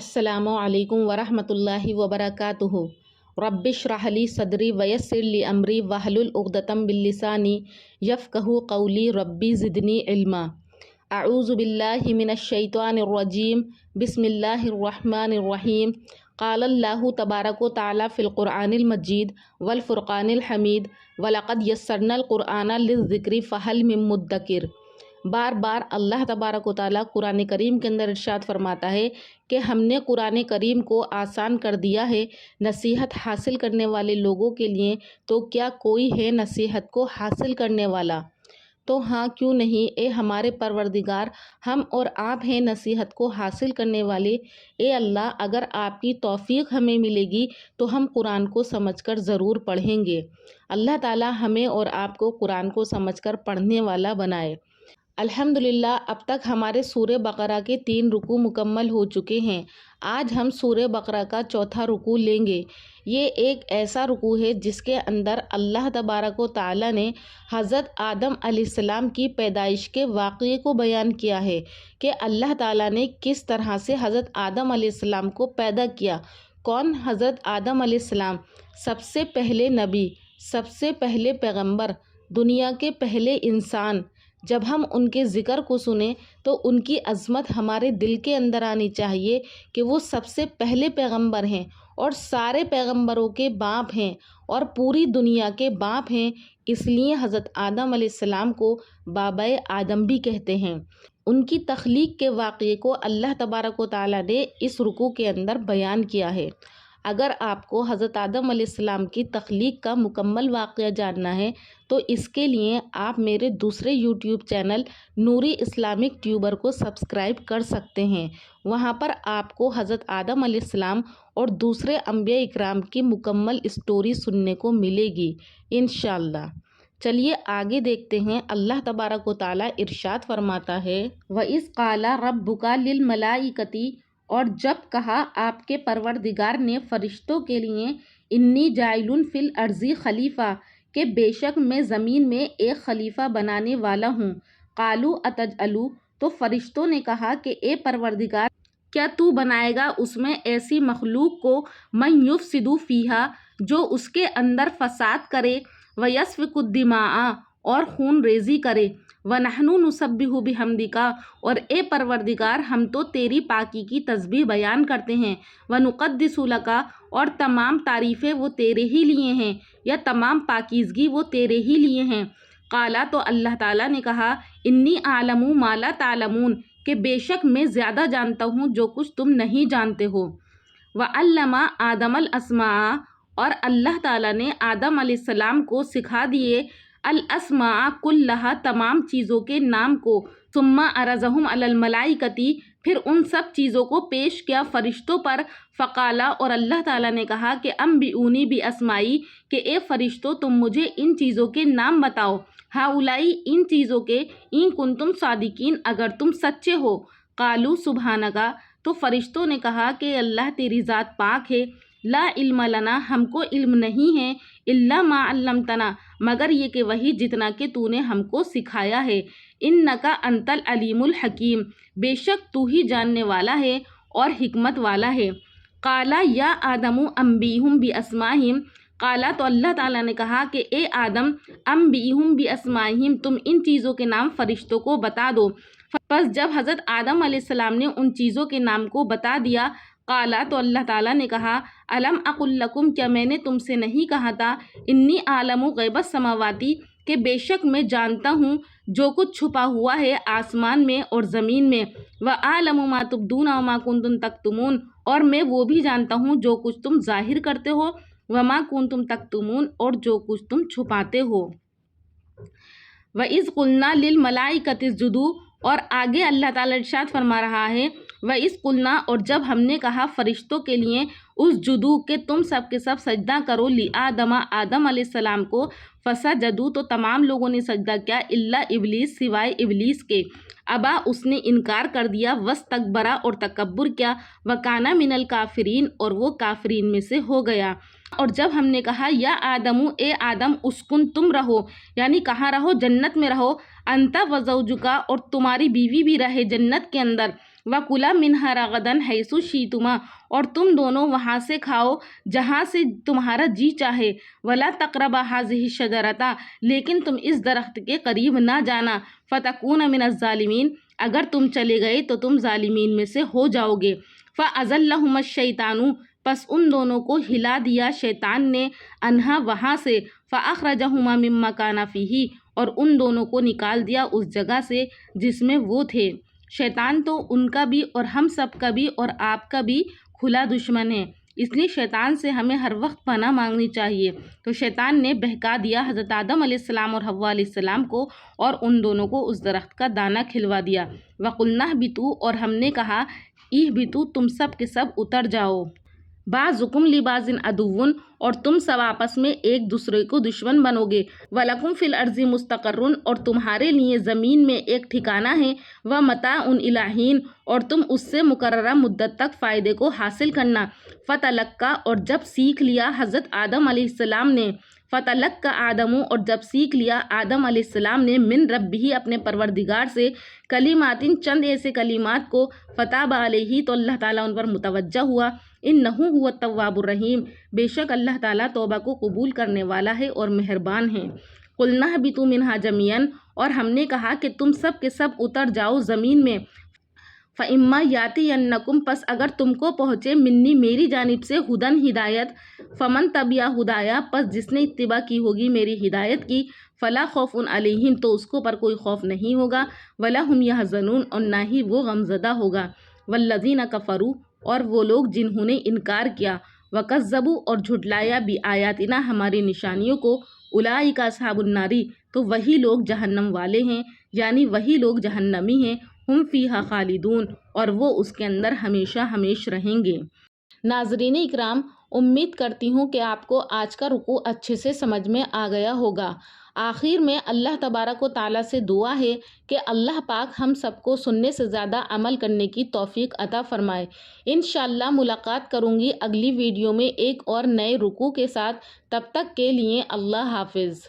अस्सलामु अलैकुम वरहमतुल्लाहि वबरकातुहु। रब्बिश्रह ली सदरी वयस्सिर ली अमरी वहलुल उक़दतम बिल्लिसानी यफ़क़हू क़ौली रब्बी ज़िदनी इल्मा। अऊज़ु बिल्लाहि मिनश शैतानिर रजीम। बिस्मिल्लाहिर रहमानिर रहीम। क़ालल्लाहु तबारक व तआला फ़िल क़ुरआनिल मजीद वल फ़ुरक़ानिल हमीद वलक़द यस्सरनल क़ुरआन लिज़्ज़िक्रि फ़हल मिन मुद्दकिर। बार बार अल्लाह तबारक व तआला कुरान करीम के अंदर इरशाद फरमाता है कि हमने कुरान करीम को आसान कर दिया है नसीहत हासिल करने वाले लोगों के लिए। तो क्या कोई है नसीहत को हासिल करने वाला? तो हाँ, क्यों नहीं, ए हमारे परवरदिगार, हम और आप हैं नसीहत को हासिल करने वाले। ए अल्लाह, अगर आपकी तौफीक हमें मिलेगी तो हम कुरान को समझकर ज़रूर पढ़ेंगे। अल्लाह ताला हमें और आपको कुरान को समझकर पढ़ने वाला बनाए। अल्हम्दुलिल्लाह, अब तक हमारे सूरे बकरा के 3 रुकू मुकम्मल हो चुके हैं। आज हम सूरे बकरा का चौथा रुकू लेंगे। ये एक ऐसा रुकू है जिसके अंदर अल्लाह तबारक व तआला ने हज़रत आदम अलैहिस्सलाम की पैदाइश के वाक़ये को बयान किया है कि अल्लाह ताला ने किस तरह से हज़रत आदम अलैहिस्सलाम को पैदा किया। कौन हज़रत आदम अलैहिस्सलाम? सबसे पहले नबी, सबसे पहले पैगंबर, दुनिया के पहले इंसान। जब हम उनके ज़िक्र को सुने तो उनकी अज़मत हमारे दिल के अंदर आनी चाहिए कि वो सबसे पहले पैगंबर हैं और सारे पैगंबरों के बाप हैं और पूरी दुनिया के बाप हैं। इसलिए हज़रत आदम अलैहिस्सलाम को बाबाए आदम भी कहते हैं। उनकी तख्लीक के वाक़ये को अल्लाह तबारक व तआला ने इस रुकू के अंदर बयान किया है। अगर आपको हज़रत आदम अलैहिस्सलाम की तख्लीक का मुकम्मल वाक़या जानना है तो इसके लिए आप मेरे दूसरे यूट्यूब चैनल नूरी इस्लामिक ट्यूबर को सब्सक्राइब कर सकते हैं। वहाँ पर आपको हज़रत आदम अलैहिस्सलाम और दूसरे अंबिया इकराम की मुकम्मल स्टोरी सुनने को मिलेगी इंशाअल्लाह। चलिए आगे देखते हैं। अल्लाह तबारक व तआला इरशाद फरमाता है, व इज़ क़ाला रब्बुका लिल मलाइकती, और जब कहा आपके परवरदिगार ने फ़रिश्तों के लिए, इन्नी जाइलुन फ़िल अर्ज़ी खलीफ़ा, के बेशक मैं ज़मीन में एक खलीफ़ा बनाने वाला हूँ। क़ालू अतजअलू, तो फ़रिश्तों ने कहा कि ए परवरदिगार, क्या तू बनाएगा उसमें ऐसी मखलूक को, मन युफ़सिदु फ़ीहा, जो उसके अंदर फ़साद करे, व यस्फ़िकु दिमाअ, और खून रेज़ी करे, व नहनु नुसब्बिहु बिहम्दिका, और ए परवरदिगार हम तो तेरी पाकी की तस्बीह बयान करते हैं, व नुक़द्दिसु लका, और तमाम तारीफ़ें वो तेरे ही लिए हैं, या तमाम पाकीज़गी वो तेरे ही लिए हैं। क़ाला, तो अल्लाह ताला ने कहा, इन्नी आलमु मा ला तालमून, कि बेशक मैं ज़्यादा जानता हूँ जो कुछ तुम नहीं जानते हो। व अल्लमा आदमल अस्मा, और अल्लाह ताला ने आदम अलैहिस्सलाम को सिखा दिए अल अस्मा कुल्लहा, तमाम चीज़ों के नाम को। सुम्मा अरज़हुम अलल मलाइकती, फिर उन सब चीज़ों को पेश किया फ़रिश्तों पर। फ़क़ाला, और अल्लाह ताला ने कहा कि अम्बिऊनी बि अस्माई, कि ए फ़रिश्तों तुम मुझे इन चीज़ों के नाम बताओ। हाउलाई, इन चीज़ों के, इन कुंतुम सादिकीन, अगर तुम सच्चे हो। क़ालू सुबहानका, तो फ़रिश्तों ने कहा कि अल्लाह तेरी ज़ात पाक है। ला इल्म लना, हमको इल्म नहीं है, इल्ला मा अल्लमतना, मगर ये कि वही जितना कि तूने हमको सिखाया है। इन्नका अंतल अलीमुल हकीम, बेशक तू ही जानने वाला है और हिकमत वाला है। क़ाला या आदमु अम्बीहुम बि अस्माहिम, क़ाला, तो अल्लाह ताला ने कहा कि ए आदम, अम्बीहुम बि अस्माहिम, तुम इन चीज़ों के नाम फ़रिश्तों को बता दो। बस जब हज़रत आदम अलैहिस्सलाम ने उन चीज़ों के नाम को बता दिया, क़ाला, तो अल्लाह ताला ने कहा, अलम अक़ुल लकुम, क्या मैंने तुमसे नहीं कहा था, इन्नी आलमु ग़ैबस समावाती, कि बेशक मैं जानता हूँ जो कुछ छुपा हुआ है आसमान में और ज़मीन में। व आलमु मा तुब्दूना व मा कुंतुम तक्तुमून, और मैं वो भी जानता हूँ जो कुछ तुम ज़ाहिर करते हो, व मा कुंतुम तक्तुमून, और जो कुछ तुम छुपाते हो। व इज़ क़ुल्ना लिल मलाइकति इसजुदू, और आगे अल्लाह ताला इरशाद फरमा रहा है, व इस कुलना, और जब हमने कहा फ़रिश्तों के लिए, उस जुदू के तुम सब के सब सजदा करो, ली आदमा, आदम अलैहिस्सलाम को, फसजदू, तो तमाम लोगों ने सजदा किया, इल्ला इबलीस, सिवाय इबलीस के। अबा, उसने इनकार कर दिया, वस्तकबरा, और तकब्बुर किया, वकाना मिनल काफिरीन, और वो काफिरीन में से हो गया। और जब हमने कहा, या आदमु, ए आदम, उसकुन, तुम रहो, यानी कहाँ रहो, जन्नत में रहो, अंता व ज़ौजुका, और तुम्हारी बीवी भी रहे जन्नत के अंदर, وَكُلَا مِنْهَا رَغَدًا حَيْثُ شِئْتُمَا، اور تم دونوں وہاں سے کھاؤ جہاں سے تمہارا جی چاہے، وَلَا تَقْرَبَا هَٰذِهِ الشَّجَرَةَ، لیکن تم اس درخت کے قریب نہ جانا، فَتَكُونَ مِنَ الظَّالِمِينَ، اگر تم چلے گئے تو تم ظالمین میں سے ہو جاؤ گے۔ فَأَزَلَّهُمَا الشَّيْطَانُ، پس ان دونوں کو ہلا دیا شیطان نے، انہا وہاں سے، فَأَخْرَجَهُمَا مِمَّا كَانَا فِيهِ، اور ان دونوں کو نکال دیا اس جگہ سے جس میں وہ تھے۔ شیطان تو ان کا بھی اور ہم سب کا بھی اور آپ کا بھی کھلا دشمن ہے، اس لیے شیطان سے ہمیں ہر وقت پناہ مانگنی چاہیے۔ تو شیطان نے بہکا دیا حضرت آدم علیہ السلام اور حوا علیہ السلام کو، اور ان دونوں کو اس درخت کا دانہ کھلوا دیا۔ وَقُلْنَا اهْبِطُوا، اور ہم نے کہا اهْبِطُوا، تم سب کے سب اتر جاؤ۔ بَعْضُكُمْ لِبَعْضٍ عَدُوٌّ، اور تم سب آپس میں ایک دوسرے کو دشمن بنو گے۔ وَلَكُمْ فِي الْأَرْضِ مُسْتَقَرٌّ، اور تمہارے لیے زمین میں ایک ٹھکانہ ہے۔ وَمَتَاعٌ إِلَىٰ حِينٍ، اور تم اس سے مقررہ مدت تک فائدے کو حاصل کرنا۔ فَتَلَقَّىٰ، اور جب سیکھ لیا حضرت آدم علیہ السلام نے، فَتَلَقَّىٰ آدَمُ، اور جب سیکھ لیا آدم علیہ السلام نے، مِن رَبِّهِ، اپنے پروردگار سے، کلماتٍ، چند ایسے کلمات کو، فَتَابَ عَلَيْهِ، تو اللہ تعالیٰ ان پر متوجہ ہوا، إِنَّهُ هُوَ التَّوَّابُ الرَّحِيمُ، بے شک اللہ تعالیٰ توبہ کو قبول کرنے والا ہے اور مہربان ہے۔ قُلْنَا اهْبِطُوا مِنْهَا جَمِيعًا، اور ہم نے کہا کہ تم سب کے سب اتر جاؤ زمین میں۔ فَإِمَّا يَأْتِيَنَّكُمْ، پس اگر تم کو پہنچے، منی، میری جانب سے، ہدن، ہدایت، فمن تبع ہدایا، پس جس نے اتباع کی ہوگی میری ہدایت کی، فلا خوف علیہم، تو اس کو پر کوئی خوف نہیں ہوگا، ولا ہم یحزنون، اور نہ ہی وہ غمزدہ ہوگا۔ والذین کفروا، اور وہ لوگ جنہوں نے انکار کیا، وکذبوا، اور جھٹلایا، بآیاتنا، ہماری نشانیوں کو، اولئک اصحاب النار، تو وہی لوگ جہنم والے ہیں، یعنی وہی لوگ جہنمی ہیں، ہم فیہا خالدون، اور وہ اس کے اندر ہمیشہ ہمیش رہیں گے۔ ناظرین اکرام، امید کرتی ہوں کہ آپ کو آج کا رکوع اچھے سے سمجھ میں آ گیا ہوگا۔ آخر میں اللہ تبارک و تعالیٰ سے دعا ہے کہ اللہ پاک ہم سب کو سننے سے زیادہ عمل کرنے کی توفیق عطا فرمائے۔ انشاءاللہ ملاقات کروں گی اگلی ویڈیو میں ایک اور نئے رکوع کے ساتھ، تب تک کے لیے اللہ حافظ۔